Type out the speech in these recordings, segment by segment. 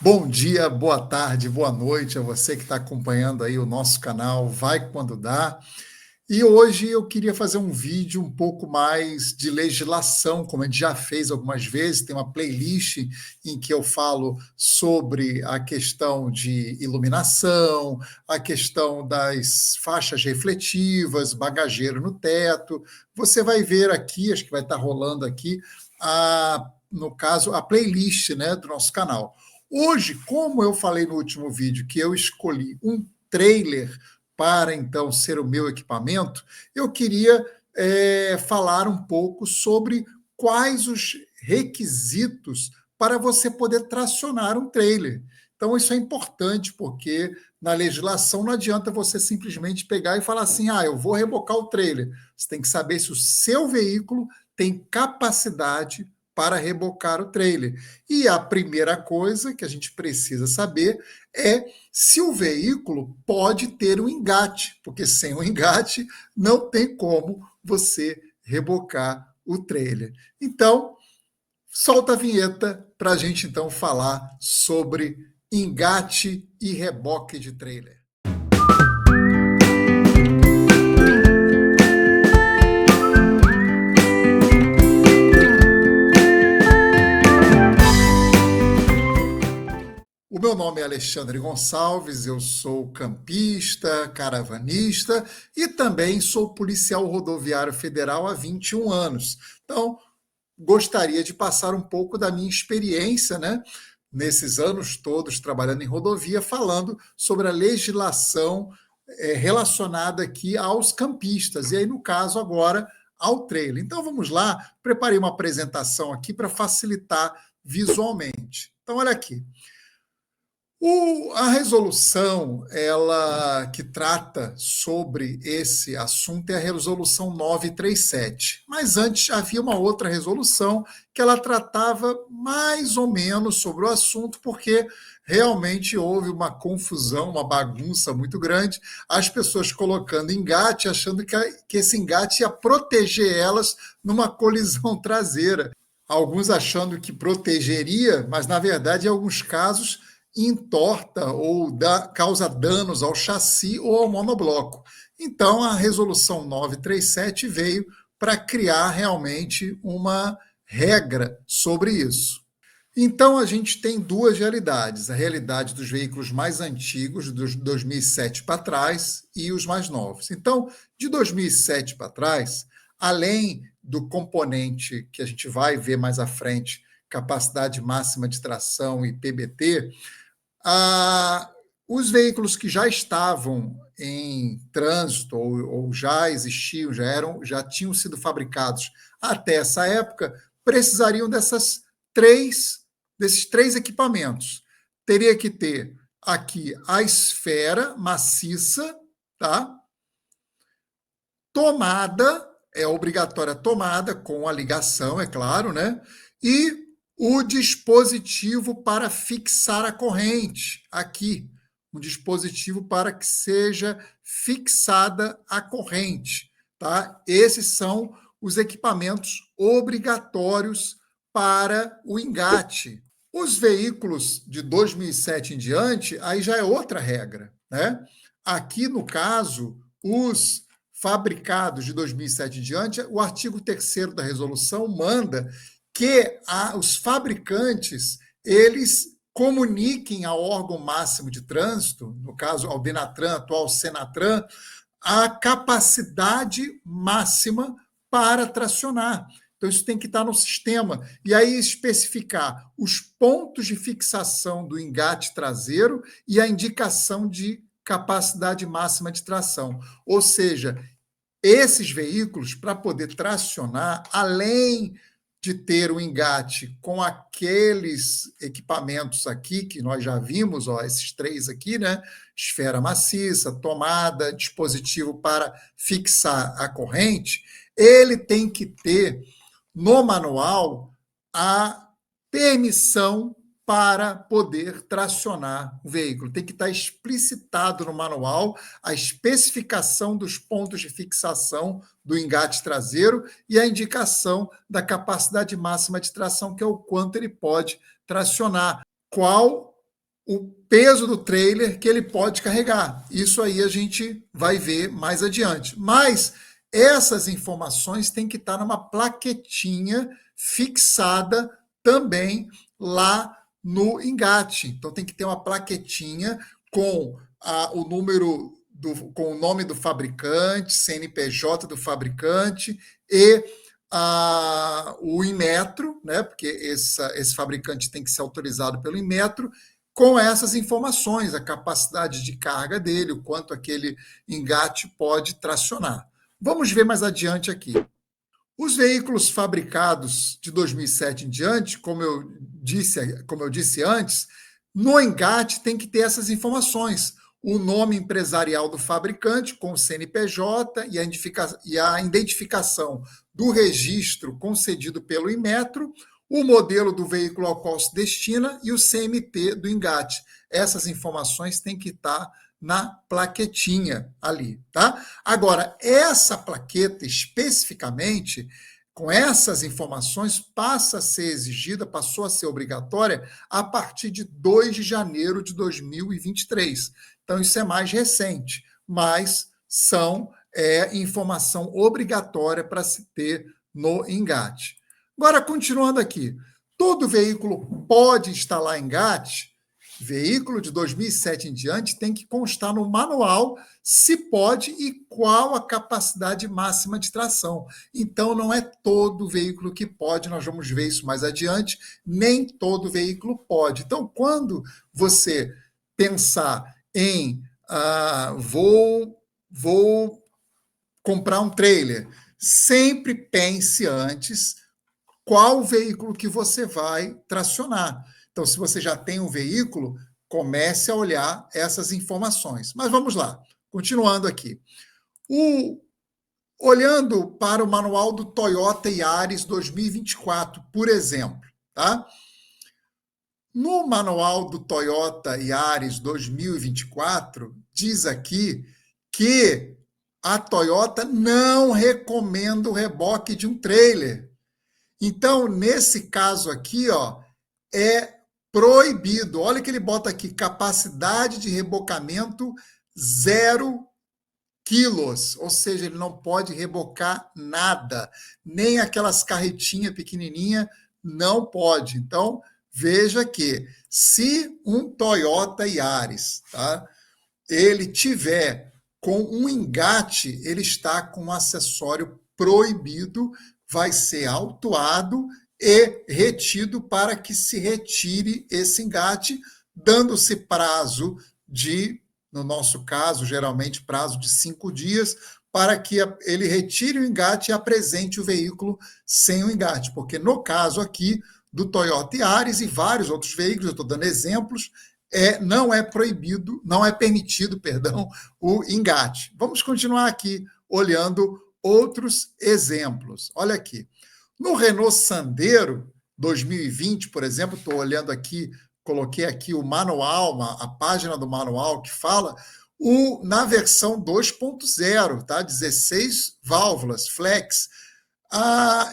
Bom dia, boa tarde, boa noite a você que está acompanhando aí o nosso canal Vai Quando Dá. E hoje eu queria fazer um vídeo um pouco mais de legislação, como a gente já fez algumas vezes, tem uma playlist em que eu falo sobre a questão de iluminação, a questão das faixas refletivas, bagageiro no teto. Você vai ver aqui, acho que vai estar rolando aqui, no caso, a playlist, né, do nosso canal. Hoje, como eu falei no último vídeo que eu escolhi um trailer para então ser o meu equipamento, eu queria falar um pouco sobre quais os requisitos para você poder tracionar um trailer. Então, isso é importante, porque na legislação não adianta você simplesmente pegar e falar assim: eu vou rebocar o trailer. Você tem que saber se o seu veículo tem capacidade para rebocar o trailer. E a primeira coisa que a gente precisa saber é se o veículo pode ter um engate, porque sem o engate não tem como você rebocar o trailer. Então, solta a vinheta para a gente então falar sobre engate e reboque de trailer. O meu nome é Alexandre Gonçalves, eu sou campista, caravanista e também sou policial rodoviário federal há 21 anos. Então, gostaria de passar um pouco da minha experiência, né, nesses anos todos trabalhando em rodovia, falando sobre a legislação relacionada aqui aos campistas, e aí, no caso, agora, ao trailer. Então, vamos lá, preparei uma apresentação aqui para facilitar visualmente. Então, olha aqui. A resolução, ela que trata sobre esse assunto é a resolução 937. Mas antes havia uma outra resolução que ela tratava mais ou menos sobre o assunto, porque realmente houve uma confusão, uma bagunça muito grande, as pessoas colocando engate, achando que esse engate ia proteger elas numa colisão traseira. Alguns achando que protegeria, mas na verdade, em alguns casos, entorta ou causa danos ao chassi ou ao monobloco. Então, a resolução 937 veio para criar realmente uma regra sobre isso. Então, a gente tem duas realidades: a realidade dos veículos mais antigos, dos 2007 para trás, e os mais novos. Então, de 2007 para trás, além do componente que a gente vai ver mais à frente, capacidade máxima de tração e PBT, os veículos que já estavam em trânsito ou já existiam, já tinham sido fabricados até essa época, precisariam desses três equipamentos. Teria que ter aqui a esfera maciça, tá? Tomada, é obrigatória tomada com a ligação, é claro, né? E o dispositivo para fixar a corrente, aqui, um dispositivo para que seja fixada a corrente, tá? Esses são os equipamentos obrigatórios para o engate. Os veículos de 2007 em diante, aí já é outra regra, né? Aqui, no caso, os fabricados de 2007 em diante, o artigo 3º da resolução manda que os fabricantes eles comuniquem ao órgão máximo de trânsito, no caso ao Denatran, atual Senatran, a capacidade máxima para tracionar. Então, isso tem que estar no sistema. E aí, especificar os pontos de fixação do engate traseiro e a indicação de capacidade máxima de tração. Ou seja, esses veículos, para poder tracionar, além de ter o engate com aqueles equipamentos aqui, que nós já vimos, esses três aqui, né? Esfera maciça, tomada, dispositivo para fixar a corrente, ele tem que ter no manual a permissão para poder tracionar o veículo. Tem que estar explicitado no manual a especificação dos pontos de fixação do engate traseiro e a indicação da capacidade máxima de tração, que é o quanto ele pode tracionar. Qual o peso do trailer que ele pode carregar. Isso aí a gente vai ver mais adiante. Mas essas informações têm que estar numa plaquetinha fixada também lá no engate. Então tem que ter uma plaquetinha com o número com o nome do fabricante, CNPJ do fabricante e o Inmetro, né? Porque esse fabricante tem que ser autorizado pelo Inmetro, com essas informações, a capacidade de carga dele, o quanto aquele engate pode tracionar. Vamos ver mais adiante aqui. Os veículos fabricados de 2007 em diante, como eu disse antes, no engate tem que ter essas informações. O nome empresarial do fabricante, com o CNPJ e a identificação do registro concedido pelo Inmetro, o modelo do veículo ao qual se destina e o CMT do engate. Essas informações têm que estar na plaquetinha ali, tá? Agora, essa plaqueta especificamente, com essas informações, passa a ser exigida, passou a ser obrigatória a partir de 2 de janeiro de 2023. Então, isso é mais recente, mas informação obrigatória para se ter no engate. Agora, continuando aqui, todo veículo pode instalar engate? Veículo de 2007 em diante tem que constar no manual se pode e qual a capacidade máxima de tração. Então, não é todo veículo que pode, nós vamos ver isso mais adiante, nem todo veículo pode. Então, quando você pensar em vou comprar um trailer, sempre pense antes qual veículo que você vai tracionar. Então, se você já tem um veículo, comece a olhar essas informações. Mas vamos lá, continuando aqui. Olhando para o manual do Toyota Yaris 2024, por exemplo, tá? No manual do Toyota Yaris 2024, diz aqui que a Toyota não recomenda o reboque de um trailer. Então, nesse caso aqui, ó, é proibido. Olha que ele bota aqui, capacidade de rebocamento 0 quilos, ou seja, ele não pode rebocar nada, nem aquelas carretinhas pequenininha, não pode. Então, veja que se um Toyota Yaris, tá, ele tiver com um engate, ele está com um acessório proibido, vai ser autuado e retido para que se retire esse engate, dando-se prazo de, no nosso caso, geralmente prazo de 5 dias, para que ele retire o engate e apresente o veículo sem o engate, porque no caso aqui do Toyota Yaris e vários outros veículos, eu estou dando exemplos, não é proibido, não é permitido, perdão, o engate. Vamos continuar aqui olhando outros exemplos. Olha aqui. No Renault Sandero 2020, por exemplo, estou olhando aqui, coloquei aqui o manual, a página do manual que fala na versão 2.0, tá? 16 válvulas, flex.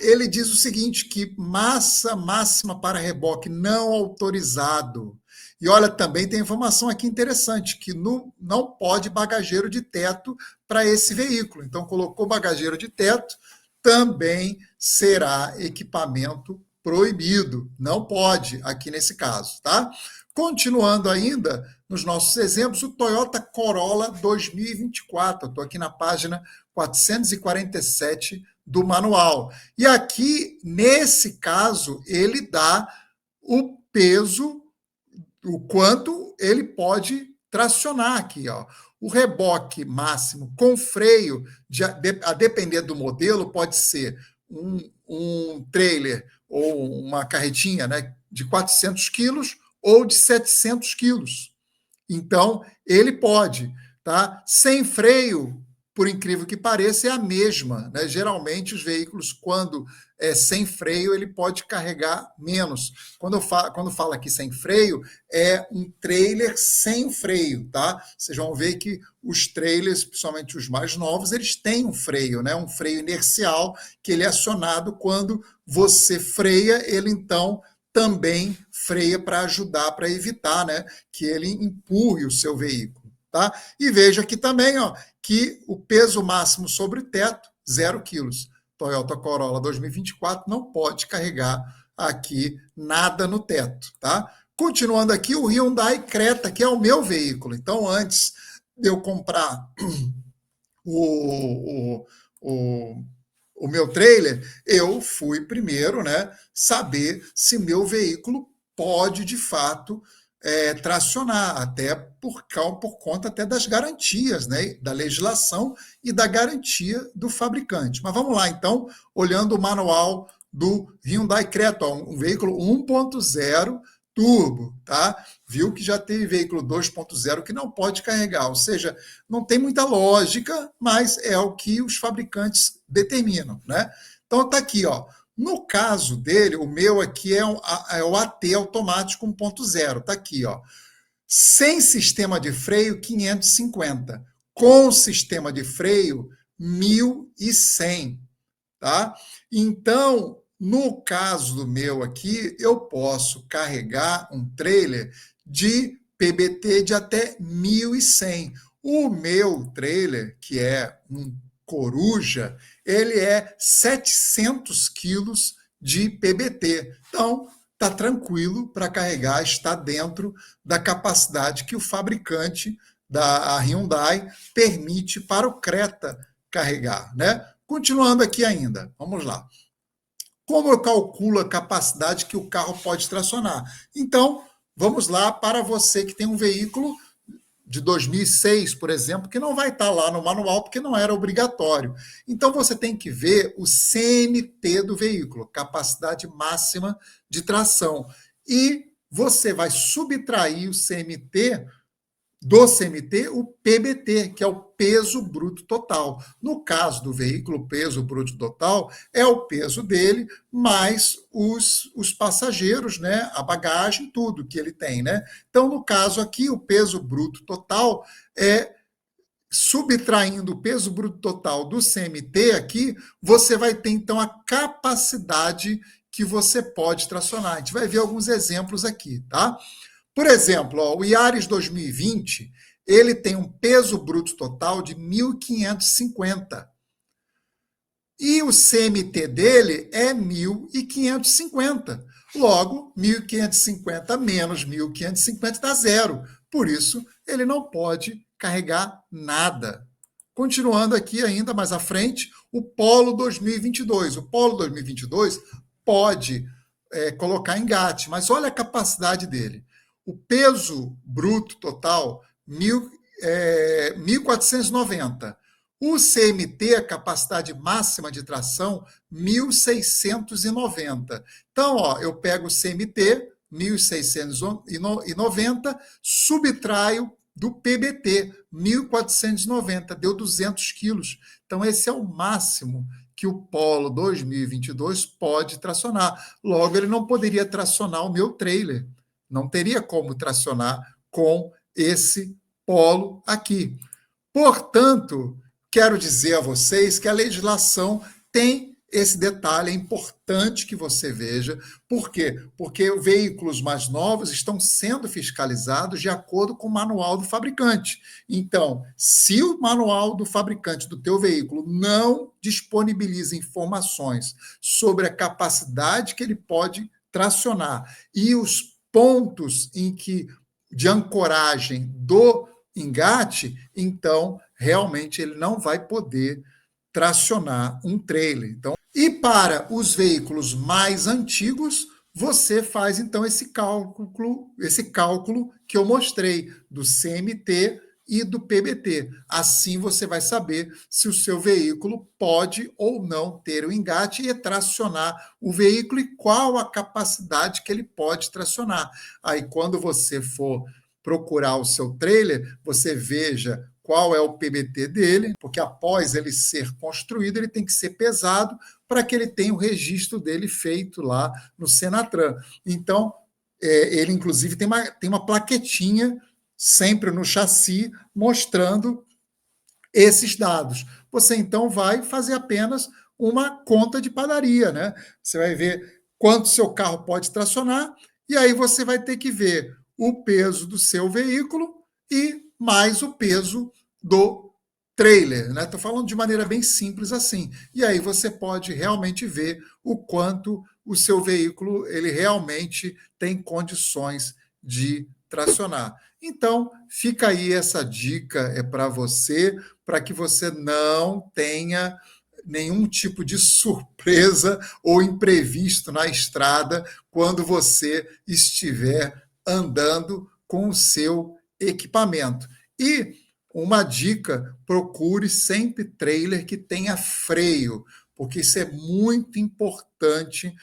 Ele diz o seguinte, que massa máxima para reboque não autorizado. E olha, também tem informação aqui interessante, que não pode bagageiro de teto para esse veículo. Então, colocou bagageiro de teto, também será equipamento proibido. Não pode aqui nesse caso, tá? Continuando ainda nos nossos exemplos, o Toyota Corolla 2024. Eu estou aqui na página 447 do manual. E aqui, nesse caso, ele dá o peso, o quanto ele pode tracionar aqui, ó. O reboque máximo com freio, a depender do modelo, pode ser um trailer ou uma carretinha, né, de 400 quilos ou de 700 quilos. Então, ele pode, tá? Sem freio, por incrível que pareça, é a mesma, né? Geralmente, os veículos, quando é sem freio, ele pode carregar menos. Quando fala aqui sem freio, é um trailer sem freio, tá? Vocês vão ver que os trailers, principalmente os mais novos, eles têm um freio, né? Um freio inercial, que ele é acionado quando você freia, ele então também freia para ajudar, para evitar, né, que ele empurre o seu veículo, tá? E veja aqui também, ó, que o peso máximo sobre o teto, 0 quilos. Toyota Corolla 2024 não pode carregar aqui nada no teto, tá? Continuando aqui, o Hyundai Creta, que é o meu veículo. Então, antes de eu comprar o, o, o, o meu trailer, eu fui primeiro, né, saber se meu veículo pode, de fato, tracionar, até por conta até das garantias, né, da legislação e da garantia do fabricante. Mas vamos lá, então, olhando o manual do Hyundai Creta, ó, um veículo 1.0 turbo, tá? Viu que já teve veículo 2.0 que não pode carregar, ou seja, não tem muita lógica, mas é o que os fabricantes determinam, né? Então tá aqui, ó. No caso dele, o meu aqui é o AT automático 1.0, tá aqui, ó. Sem sistema de freio, 550. Com sistema de freio, 1.100, tá? Então, no caso do meu aqui, eu posso carregar um trailer de PBT de até 1.100. O meu trailer, que é um Coruja, ele é 700 quilos de PBT. Então, está tranquilo para carregar, está dentro da capacidade que o fabricante da Hyundai permite para o Creta carregar, né? Continuando aqui ainda, vamos lá. Como eu calculo a capacidade que o carro pode tracionar? Então, vamos lá para você que tem um veículo de 2006, por exemplo, que não vai estar lá no manual porque não era obrigatório. Então, você tem que ver o CMT do veículo, capacidade máxima de tração. E você vai subtrair o CMT do CMT, o PBT, que é o peso bruto total. No caso do veículo, o peso bruto total é o peso dele mais os passageiros, né, a bagagem, tudo que ele tem, né? Então, no caso aqui, o peso bruto total é subtraindo o peso bruto total do CMT aqui, você vai ter então a capacidade que você pode tracionar. A gente vai ver alguns exemplos aqui, tá? Por exemplo, ó, o Yaris 2020, ele tem um peso bruto total de 1.550. E o CMT dele é 1.550. Logo, 1.550 menos 1.550 dá zero. Por isso, ele não pode carregar nada. Continuando aqui ainda mais à frente, o Polo 2022. O Polo 2022 pode colocar engate, mas olha a capacidade dele. O peso bruto total, 1.490. O CMT, a capacidade máxima de tração, 1.690. Então, ó, eu pego o CMT, 1.690, subtraio do PBT, 1.490, deu 200 quilos. Então, esse é o máximo que o Polo 2022 pode tracionar. Logo, ele não poderia tracionar o meu trailer. Não teria como tracionar com esse Polo aqui. Portanto, quero dizer a vocês que a legislação tem esse detalhe, é importante que você veja. Por quê? Porque veículos mais novos estão sendo fiscalizados de acordo com o manual do fabricante. Então, se o manual do fabricante do teu veículo não disponibiliza informações sobre a capacidade que ele pode tracionar e os pontos em que de ancoragem do engate, então realmente ele não vai poder tracionar um trailer. Então, e para os veículos mais antigos, você faz então esse cálculo que eu mostrei do CMT e do PBT. Assim você vai saber se o seu veículo pode ou não ter o engate e tracionar o veículo e qual a capacidade que ele pode tracionar. Aí quando você for procurar o seu trailer, você veja qual é o PBT dele, porque após ele ser construído, ele tem que ser pesado para que ele tenha o registro dele feito lá no Senatran. Então, ele inclusive tem uma plaquetinha sempre no chassi mostrando esses dados. Você então vai fazer apenas uma conta de padaria, né? Você vai ver quanto seu carro pode tracionar, e aí você vai ter que ver o peso do seu veículo e mais o peso do trailer, né? Estou falando de maneira bem simples assim. E aí você pode realmente ver o quanto o seu veículo ele realmente tem condições de tracionar. Então, fica aí essa dica para você, para que você não tenha nenhum tipo de surpresa ou imprevisto na estrada quando você estiver andando com o seu equipamento. E uma dica: procure sempre trailer que tenha freio, porque isso é muito importante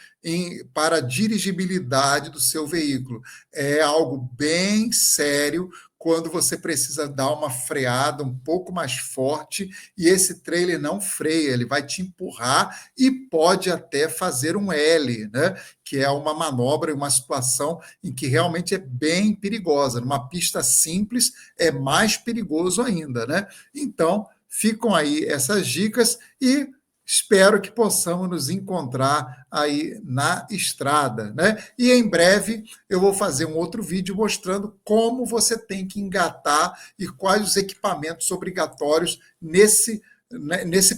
para a dirigibilidade do seu veículo. É algo bem sério quando você precisa dar uma freada um pouco mais forte e esse trailer não freia, ele vai te empurrar e pode até fazer um L, né? Que é uma manobra, uma situação em que realmente é bem perigosa. Numa pista simples é mais perigoso ainda, né? Então, ficam aí essas dicas e espero que possamos nos encontrar aí na estrada, né? E em breve eu vou fazer um outro vídeo mostrando como você tem que engatar e quais os equipamentos obrigatórios nesse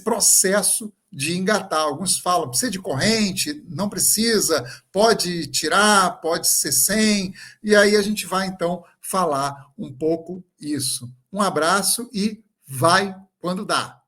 processo de engatar. Alguns falam, precisa de corrente, não precisa, pode tirar, pode ser sem, e aí a gente vai então falar um pouco isso. Um abraço e vai quando dá.